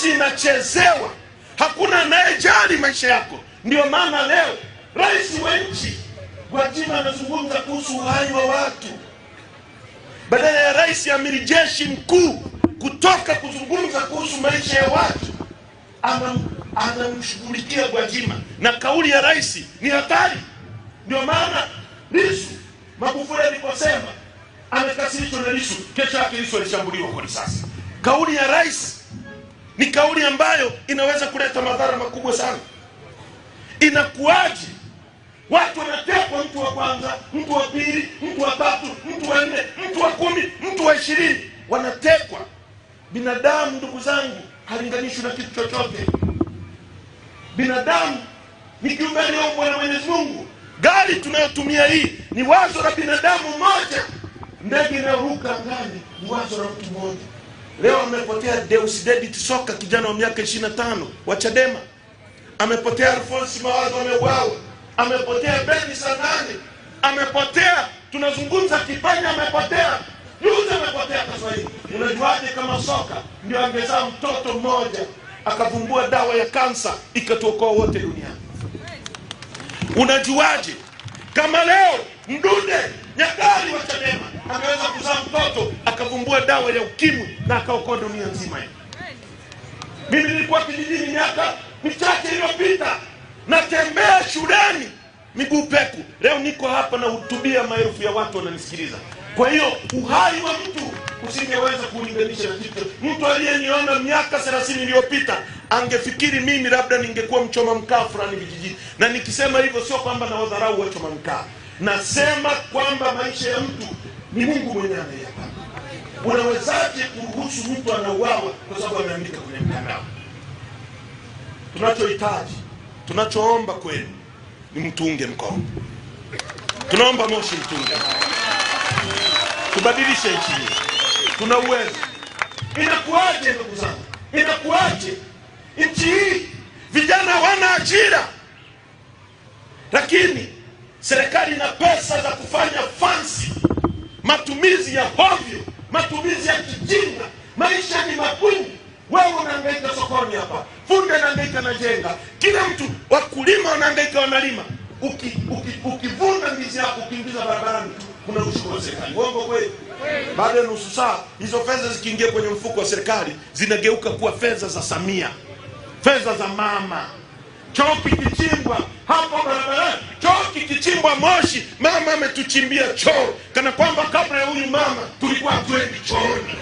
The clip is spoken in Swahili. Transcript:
nchi inachezewa, hakuna anayejali maisha yako. Ndio maana leo rais wa nchi Gwajima anazungumza kuhusu uhai wa watu. Badala ya rais amiri jeshi mkuu kutoka kuzungumza kuhusu maisha ya watu, anamshughulikia Gwajima, na kauli ya rais ni hatari. Ndio maana Lissu, Magufuli aliposema amekasirishwa na Lissu, kesho yake Lissu alishambuliwa kwa risasi. Kauli ya rais ni kauli ambayo inaweza kuleta madhara makubwa sana. Inakuaje watu wanatekwa, mtu wa kwanza, mtu wa pili, mtu wa tatu, mtu wa nne, mtu wa 10, mtu wa 20 wanatekwa? Binadamu, ndugu zangu, halinganishwi na kitu chochote. Binadamu ni kiumbe alioumbwa na Mwenyezi Mungu. Gari tunayotumia hii ni wazo la binadamu mmoja. Ndege inayoruka angani ni wazo la mtu mmoja. Leo amepotea Deusdedit Soka, kijana wa miaka 25 wa Chadema. Amepotea Alphonse Mawazo, ameuawa. Amepotea Beni Sanane, amepotea. Tunazungumza Kipanya, amepotea. Juzi amepotea Kaswahili. Unajuaje kama Soka ndio angezaa mtoto mmoja akavumbua dawa ya kansa ikatuokoa wote duniani? Unajuaje kama leo Mdude Nyagali wa Chadema ameweza kuzaa mtoto akavumbua dawa ya ukimwi na akaokoa dunia nzima hii? Mimi nilikuwa kijijini miaka michache iliyopita, natembea shuleni miguu peku. Leo niko hapa na hutubia, maelfu ya watu wananisikiliza. Kwa hiyo uhai wa mtu usingeweza kulinganisha na kitu. Mtu aliyeniona miaka 30 iliyopita angefikiri mimi labda ningekuwa mchoma mkaa fulani vijijini. Na nikisema hivyo sio kwamba na wadharau wachoma mkaa. Nasema kwamba maisha ya mtu ni Mungu mwenyewe anayepanga. Unawezaje kuruhusu mtu anauawa kwa sababu ameandika kwenye mtandao? Tunachohitaji, tunachoomba kwenu ni mtunge mkono. Tunaomba Moshi mtunge. Tubadilishe nchi hii. Tuna uwezo. Inakuaje ndugu zangu? Inakuaje nchi hii vijana wana ajira, lakini serikali ina pesa za kufanya fancy, matumizi ya hovyo, matumizi ya kijinga. Maisha ni magumu. Wewe unahangaika sokoni hapa, fundi anahangaika na jenga, kila mtu, wakulima wanahangaika wanalima. Ukivuna ndizi yako ukiingiza barabarani kuna ushuru wa serikali. Uongo kweli? Baada ya nusu saa hizo fedha zikiingia kwenye mfuko wa serikali zinageuka kuwa fedha za Samia, fedha za mama. Choo kikichimbwa hapo barabarani, choo kikichimbwa Moshi, mama ametuchimbia choo, kana kwamba kabla ya huyu mama tulikuwa twendi chooni.